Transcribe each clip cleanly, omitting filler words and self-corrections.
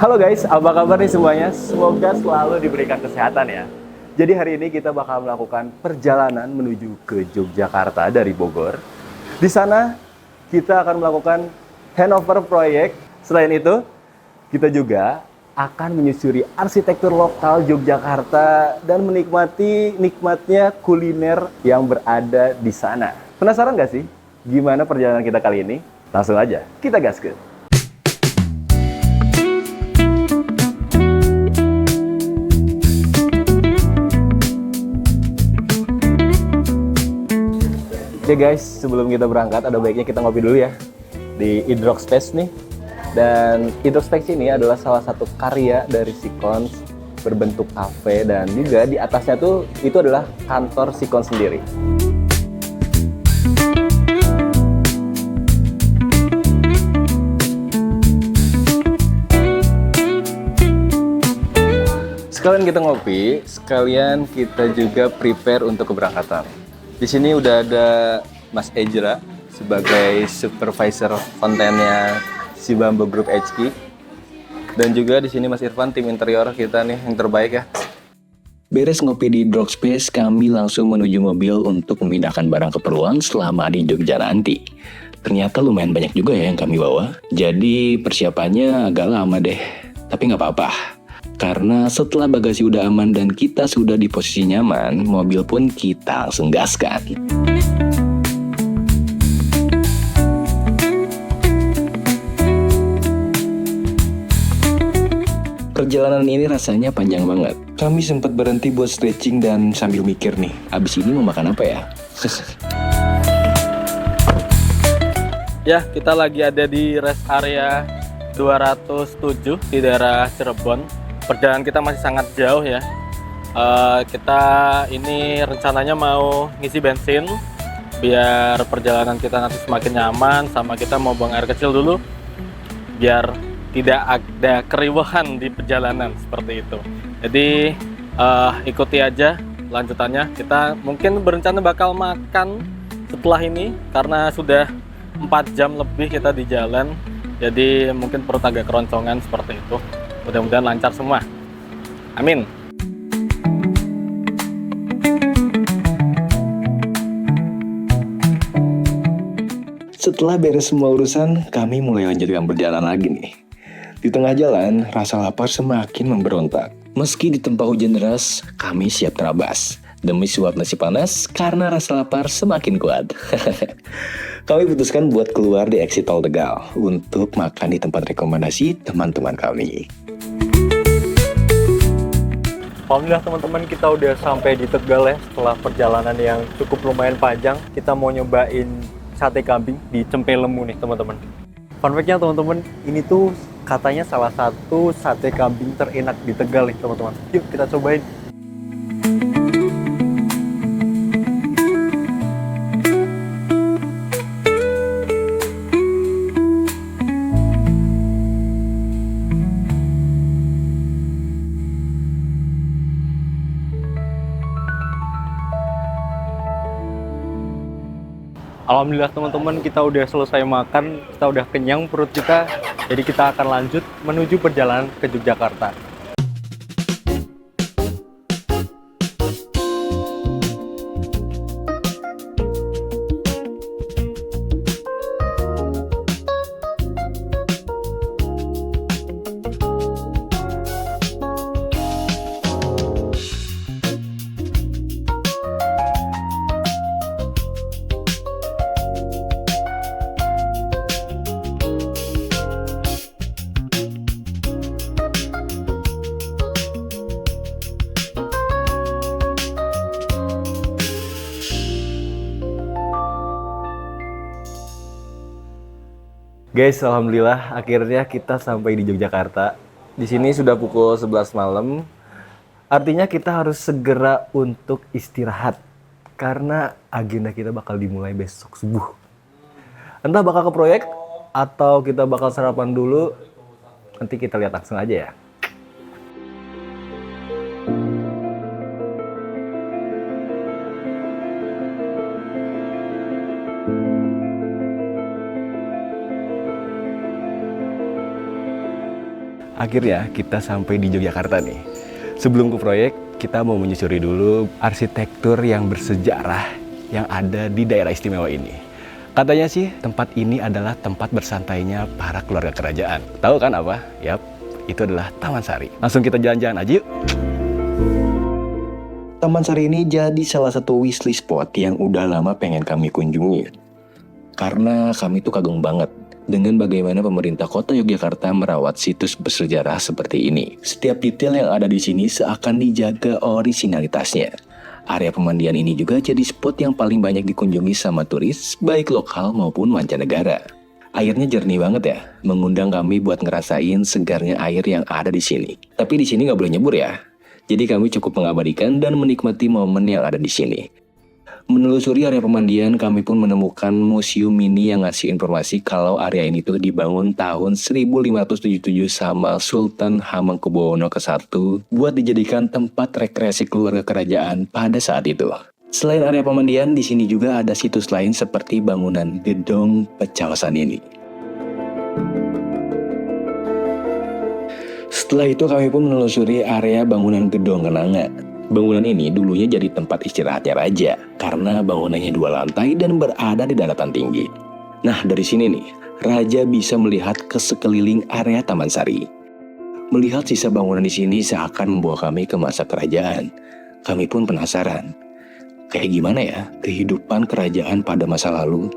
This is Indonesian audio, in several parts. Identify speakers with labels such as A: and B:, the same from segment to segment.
A: Halo guys, apa kabar nih semuanya? Semoga selalu diberikan kesehatan ya. Jadi hari ini kita bakal melakukan perjalanan menuju ke Yogyakarta dari Bogor. Di sana kita akan melakukan handover proyek. Selain itu, kita juga akan menyusuri arsitektur lokal Yogyakarta dan menikmati nikmatnya kuliner yang berada di sana. Penasaran gak sih gimana perjalanan kita kali ini? Langsung aja, kita gaskeun. Oke guys, sebelum kita berangkat ada baiknya kita ngopi dulu ya di Idrok Space nih. Dan Idrok Space ini adalah salah satu karya dari Sikons berbentuk kafe dan juga di atasnya tuh itu adalah kantor Sikon sendiri. Sekalian kita ngopi, sekalian kita juga prepare untuk keberangkatan. Di sini udah ada Mas Ejra sebagai supervisor kontennya si Bambo Group HQ. Dan juga di sini Mas Irfan, tim interior kita nih yang terbaik ya.
B: Beres ngopi di Drog Space, kami langsung menuju mobil untuk memindahkan barang keperluan selama di Jogja nanti. Ternyata lumayan banyak juga ya yang kami bawa. Jadi persiapannya agak lama deh. Tapi nggak apa-apa. Karena setelah bagasi udah aman dan kita sudah di posisi nyaman, mobil pun kita langsung gaskan. Perjalanan ini rasanya panjang banget. Kami sempat berhenti buat stretching dan sambil mikir nih, abis ini mau makan apa ya?
C: Ya, kita lagi ada di rest area 207 di daerah Cirebon. Perjalanan kita masih sangat jauh ya. Kita ini rencananya mau ngisi bensin biar perjalanan kita nanti semakin nyaman, sama kita mau buang air kecil dulu biar tidak ada keriuhan di perjalanan seperti itu. Jadi ikuti aja lanjutannya. Kita mungkin berencana bakal makan setelah ini karena sudah 4 jam lebih kita di jalan. Jadi mungkin perut agak keroncongan seperti itu. Mudah-mudahan lancar semua. Amin.
B: Setelah beres semua urusan, kami mulai lanjutkan perjalanan lagi nih. Di tengah jalan, rasa lapar semakin memberontak. Meski ditempa hujan deras, kami siap terabas. Demi suap nasi panas, karena rasa lapar semakin kuat. Kami putuskan buat keluar di exit tol Tegal untuk makan di tempat rekomendasi teman-teman kami.
D: Alhamdulillah teman-teman, kita udah sampai di Tegal ya. Setelah perjalanan yang cukup lumayan panjang, kita mau nyobain sate kambing di Cempelemu nih teman-teman. Fun fact-nya teman-teman, ini tuh katanya salah satu sate kambing terenak di Tegal nih teman-teman. Yuk kita cobain. Alhamdulillah teman-teman, kita udah selesai makan, kita udah kenyang perut kita. Jadi kita akan lanjut menuju perjalanan ke Yogyakarta.
A: Guys, alhamdulillah akhirnya kita sampai di Yogyakarta. Di sini sudah pukul 11 malam. Artinya kita harus segera untuk istirahat karena agenda kita bakal dimulai besok subuh. Entah bakal ke proyek atau kita bakal sarapan dulu. Nanti kita lihat langsung aja ya. akhirnya kita sampai di Yogyakarta nih. Sebelum ke proyek, kita mau menyusuri dulu arsitektur yang bersejarah yang ada di daerah istimewa ini. Katanya sih tempat ini adalah tempat bersantainya para keluarga kerajaan. Tahu kan apa? Yap, itu adalah Taman Sari. Langsung kita jalan-jalan aja yuk.
B: Taman Sari ini jadi salah satu wishlist spot yang udah lama pengen kami kunjungi. Karena kami tuh kagum banget dengan bagaimana pemerintah kota Yogyakarta merawat situs bersejarah seperti ini. Setiap detail yang ada di sini seakan dijaga orisinalitasnya. Area pemandian ini juga jadi spot yang paling banyak dikunjungi sama turis, baik lokal maupun mancanegara. Airnya jernih banget ya, mengundang kami buat ngerasain segarnya air yang ada di sini. Tapi di sini nggak boleh nyebur ya. Jadi kami cukup mengabadikan dan menikmati momen yang ada di sini. Menelusuri area pemandian, kami pun menemukan museum mini yang ngasih informasi kalau area ini tuh dibangun tahun 1577 sama Sultan Hamengkubuwono ke-1 buat dijadikan tempat rekreasi keluarga kerajaan pada saat itu. Selain area pemandian, di sini juga ada situs lain seperti bangunan Gedong Pecaosan ini. Setelah itu kami pun menelusuri area bangunan Gedong Kenanga. Bangunan ini dulunya jadi tempat istirahatnya raja karena bangunannya 2 lantai dan berada di daratan tinggi. Nah, dari sini nih, raja bisa melihat ke sekeliling area Taman Sari. Melihat sisa bangunan di sini seakan membawa kami ke masa kerajaan. Kami pun penasaran, kayak gimana ya kehidupan kerajaan pada masa lalu?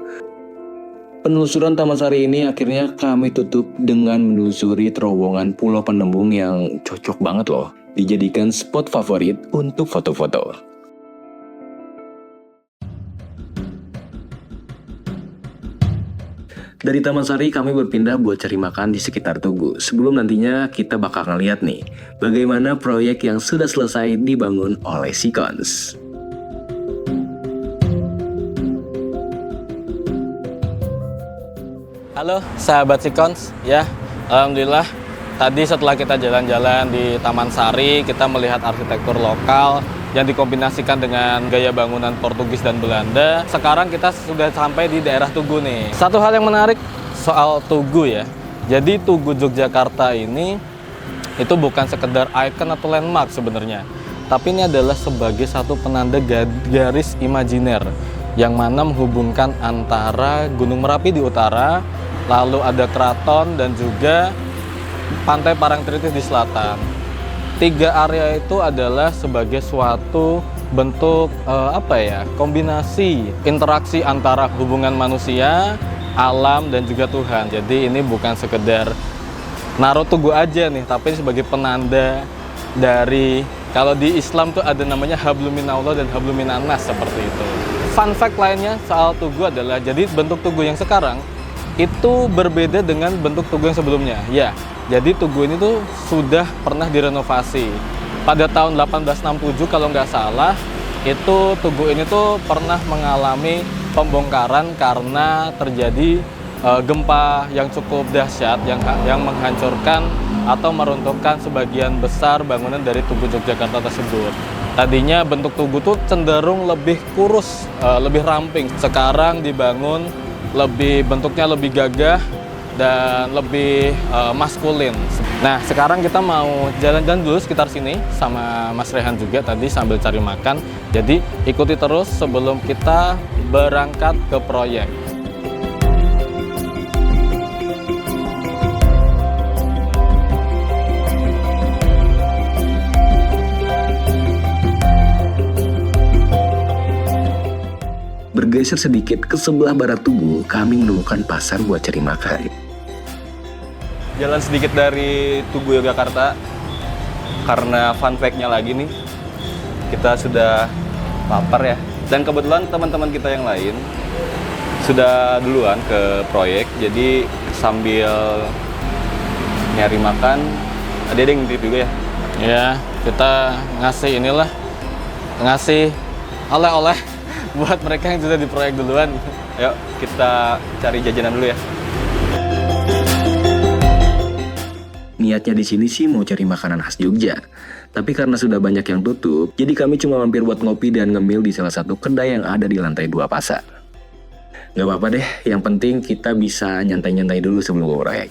B: Penelusuran Taman Sari ini akhirnya kami tutup dengan menelusuri terowongan Pulau Penembung yang cocok banget loh, dijadikan spot favorit untuk foto-foto. Dari Taman Sari kami berpindah buat cari makan di sekitar Tugu. Sebelum nantinya kita bakal ngeliat nih, bagaimana proyek yang sudah selesai dibangun oleh Sikons.
C: Halo sahabat Sikons, ya alhamdulillah tadi setelah kita jalan-jalan di Taman Sari, kita melihat arsitektur lokal yang dikombinasikan dengan gaya bangunan Portugis dan Belanda. Sekarang kita sudah sampai di daerah Tugu nih. Satu hal yang menarik soal Tugu ya, jadi Tugu Yogyakarta ini itu bukan sekedar ikon atau landmark sebenarnya, tapi ini adalah sebagai satu penanda garis imajiner yang mana menghubungkan antara Gunung Merapi di utara, lalu ada keraton dan juga Pantai Parangtritis di selatan. 3 area itu adalah sebagai suatu bentuk kombinasi interaksi antara hubungan manusia, alam dan juga Tuhan. Jadi ini bukan sekedar naruh Tugu aja nih, tapi sebagai penanda dari, kalau di Islam tuh ada namanya habluminallah dan habluminannas seperti itu. Fun fact lainnya soal Tugu adalah, jadi bentuk Tugu yang sekarang itu berbeda dengan bentuk Tugu yang sebelumnya. Ya, jadi Tugu ini tuh sudah pernah direnovasi. Pada tahun 1867 kalau nggak salah, itu Tugu ini tuh pernah mengalami pembongkaran karena terjadi gempa yang cukup dahsyat yang menghancurkan atau meruntuhkan sebagian besar bangunan dari Tugu Yogyakarta tersebut. Tadinya bentuk Tugu tuh cenderung lebih kurus, lebih ramping. Sekarang dibangun bentuknya lebih gagah dan lebih maskulin. Nah, sekarang kita mau jalan-jalan dulu sekitar sini sama Mas Rehan juga tadi sambil cari makan. Jadi ikuti terus sebelum kita berangkat ke proyek.
B: Bergeser sedikit ke sebelah barat Tugu, kami menemukan pasar buat cari makan.
A: Jalan sedikit dari Tugu Yogyakarta, karena fun fact-nya lagi nih, kita sudah lapar ya. Dan kebetulan teman-teman kita yang lain sudah duluan ke proyek, jadi sambil nyari makan, ada yang nitip juga ya?
C: Ya, kita ngasih oleh-oleh buat mereka yang sudah di proyek duluan.
A: Yuk, kita cari jajanan dulu ya.
B: Niatnya di sini sih mau cari makanan khas Jogja. Tapi karena sudah banyak yang tutup, jadi kami cuma mampir buat ngopi dan ngemil di salah satu kedai yang ada di lantai 2 pasar. Gak apa-apa deh, yang penting kita bisa nyantai-nyantai dulu sebelum ke proyek.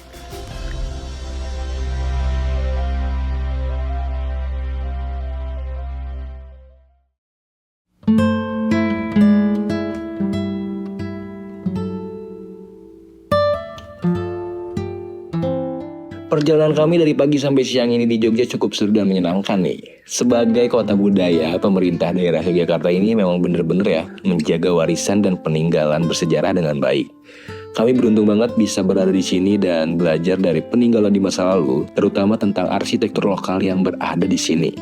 B: Perjalanan kami dari pagi sampai siang ini di Jogja cukup seru dan menyenangkan nih. Sebagai kota budaya, pemerintah daerah Yogyakarta ini memang bener-bener ya menjaga warisan dan peninggalan bersejarah dengan baik. Kami beruntung banget bisa berada di sini dan belajar dari peninggalan di masa lalu, terutama tentang arsitektur lokal yang berada di sini.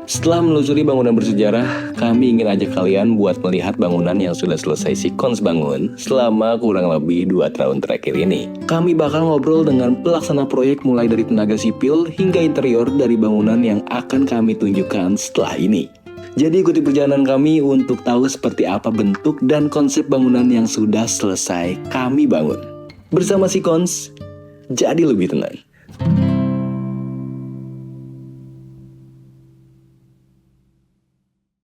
B: Setelah menelusuri bangunan bersejarah, kami ingin ajak kalian buat melihat bangunan yang sudah selesai Sikons bangun selama kurang lebih 2 tahun terakhir ini. Kami bakal ngobrol dengan pelaksana proyek mulai dari tenaga sipil hingga interior dari bangunan yang akan kami tunjukkan setelah ini. Jadi ikuti perjalanan kami untuk tahu seperti apa bentuk dan konsep bangunan yang sudah selesai kami bangun. Bersama Sikons, jadi lebih tenang.